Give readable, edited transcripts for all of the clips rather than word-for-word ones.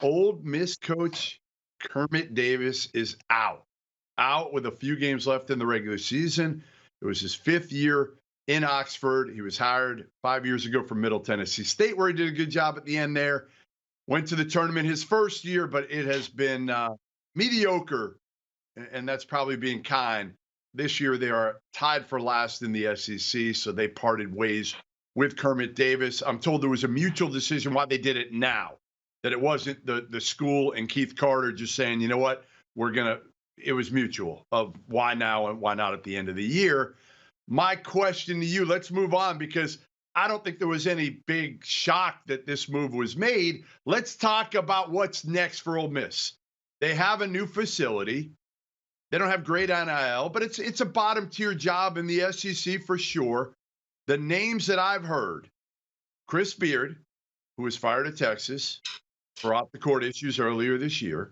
Old Miss coach Kermit Davis is out with a few games left in the regular season. It was his 5th year in Oxford. He was hired 5 years ago from Middle Tennessee State, where he did a good job at the end there. Went to the tournament his first year, but it has been mediocre, and that's probably being kind. This year they are tied for last in the SEC, so they parted ways with Kermit Davis. I'm told there was a mutual decision why they did it now, that it wasn't the school and Keith Carter just saying, you know what, it was mutual of why now and why not at the end of the year. My question to you, let's move on because I don't think there was any big shock that this move was made. Let's talk about what's next for Ole Miss. They have a new facility. They don't have great NIL, but it's a bottom tier job in the SEC for sure. The names that I've heard, Chris Beard, who was fired at Texas for off the court issues earlier this year,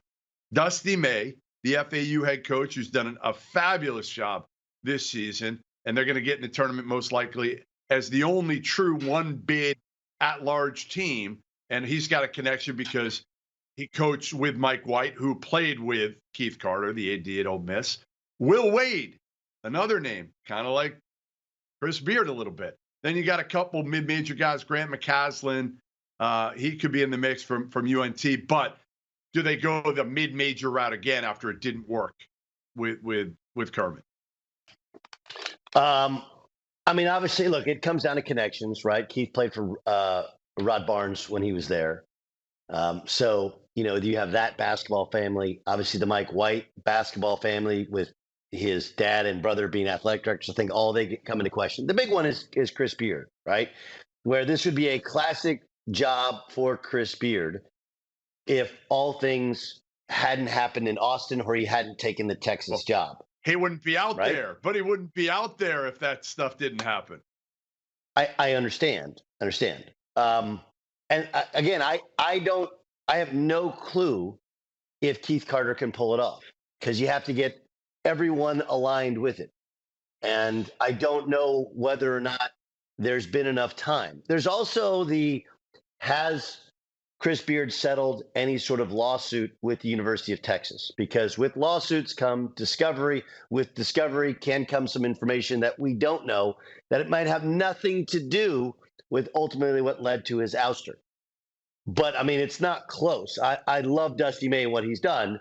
Dusty May, the FAU head coach, who's done a fabulous job this season, and they're going to get in the tournament most likely as the only true one bid at-large team, and he's got a connection because he coached with Mike White, who played with Keith Carter, the AD at Ole Miss. Will Wade, another name, kind of like Chris Beard a little bit. Then you got a couple mid-major guys, Grant McCaslin. He could be in the mix from UNT, but do they go the mid-major route again after it didn't work with Kermit? I mean, obviously, look, it comes down to connections, right? Keith played for Rod Barnes when he was there. So, you have that basketball family, obviously the Mike White basketball family with his dad and brother being athletic directors. I think all they come into question. The big one is Chris Beard, right? Where this would be a classic job for Chris Beard if all things hadn't happened in Austin or he hadn't taken the Texas job. He wouldn't be out right? there, but he wouldn't be out there if that stuff didn't happen. I understand. And again, I have no clue if Keith Carter can pull it off because you have to get everyone aligned with it. And I don't know whether or not there's been enough time. There's also has Chris Beard settled any sort of lawsuit with the University of Texas? Because with lawsuits come discovery. With discovery can come some information that we don't know, that it might have nothing to do with ultimately what led to his ouster. But, I mean, it's not close. I love Dusty May and what he's done,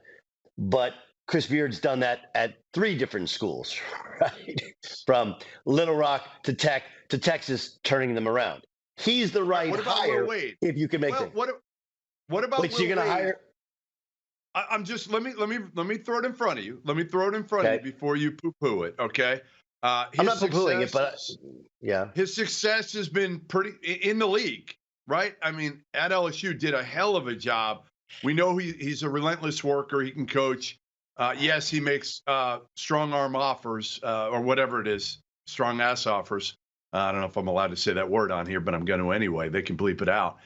but Chris Beard's done that at 3 different schools, right? From Little Rock to Tech to Texas, turning them around. He's the right hire if you can make it. What about Which you're going to hire? I'm just let me throw it in front of you. Let me throw it in front of you before you poo-poo it. Okay. I'm not poo-pooing it, but yeah, his success has been pretty in the league, right? I mean, at LSU, did a hell of a job. We know he's a relentless worker. He can coach. Yes, he makes strong arm offers or whatever it is, strong ass offers. I don't know if I'm allowed to say that word on here, but I'm going to anyway. They can bleep it out.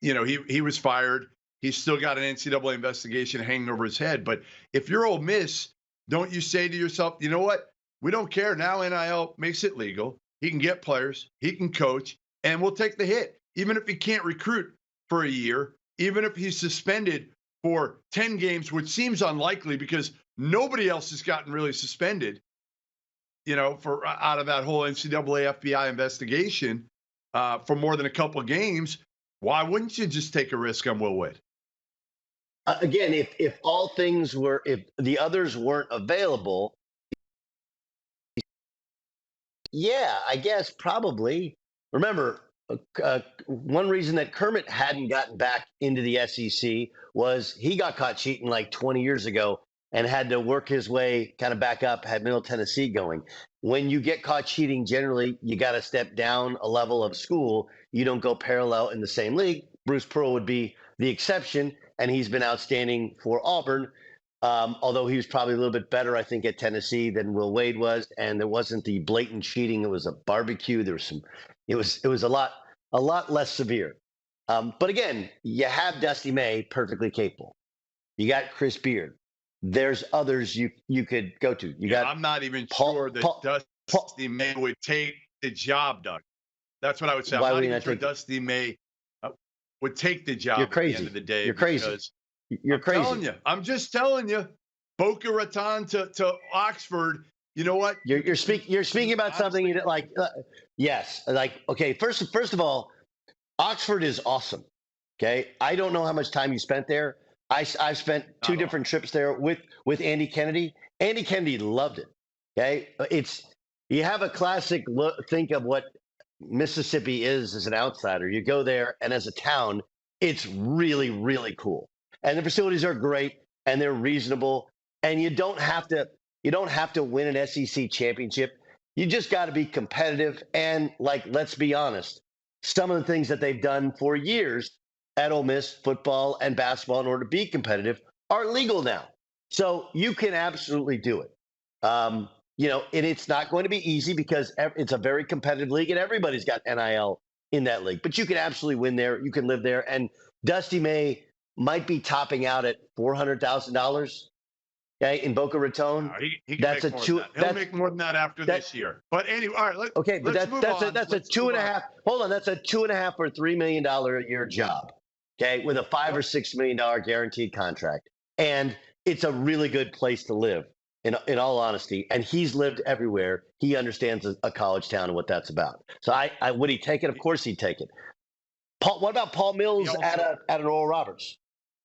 He was fired. He's still got an NCAA investigation hanging over his head. But if you're Ole Miss, don't you say to yourself, you know what? We don't care. Now NIL makes it legal. He can get players. He can coach. And we'll take the hit. Even if he can't recruit for a year, even if he's suspended for 10 games, which seems unlikely because nobody else has gotten really suspended, for out of that whole NCAA FBI investigation for more than a couple of games. Why wouldn't you just take a risk on Will Wade? Again, if all things were, if the others weren't available, yeah, I guess probably. Remember, one reason that Kermit hadn't gotten back into the SEC was he got caught cheating like 20 years ago and had to work his way kind of back up, had Middle Tennessee going. When you get caught cheating, generally, you got to step down a level of school. You don't go parallel in the same league. Bruce Pearl would be the exception, and he's been outstanding for Auburn, although he was probably a little bit better, I think, at Tennessee than Will Wade was, and there wasn't the blatant cheating. It was a barbecue. There was some – it was a lot less severe. But again, you have Dusty May perfectly capable. You got Chris Beard. There's others you could go to. I'm not even sure that Dusty May would take the job, Doug. That's what I would say. I'm not even sure Dusty May. would take the job You're at the crazy. end of the day. You're crazy. Because You're I'm crazy. telling you, I'm just telling you, Boca Raton to Oxford. You know what? You're speaking about something you didn't like. Yes, like okay. First of all, Oxford is awesome. Okay, I don't know how much time you spent there. I've spent two different trips there with Andy Kennedy. Andy Kennedy loved it. Okay, you have a classic look. Think of what Mississippi is as an outsider. You go there, and as a town, it's really really cool. And the facilities are great, and they're reasonable. And you don't have to win an SEC championship. You just got to be competitive. And like, let's be honest, some of the things that they've done for years at Ole Miss football and basketball in order to be competitive are legal now. So you can absolutely do it. And it's not going to be easy because it's a very competitive league and everybody's got NIL in that league. But you can absolutely win there. You can live there. And Dusty might be topping out at $400,000. Okay, in Boca Raton, he can make more than that. He'll make more than that after this year. But anyway, all right. Let's move on. That's a two and a half. Hold on, that's a $2.5 or $3 million a year job. Okay, with a $5 or $6 million guaranteed contract, and it's a really good place to live. In all honesty, and he's lived everywhere. He understands a college town and what that's about. So, would he take it? Of course, he'd take it. What about Paul Mills at an Oral Roberts?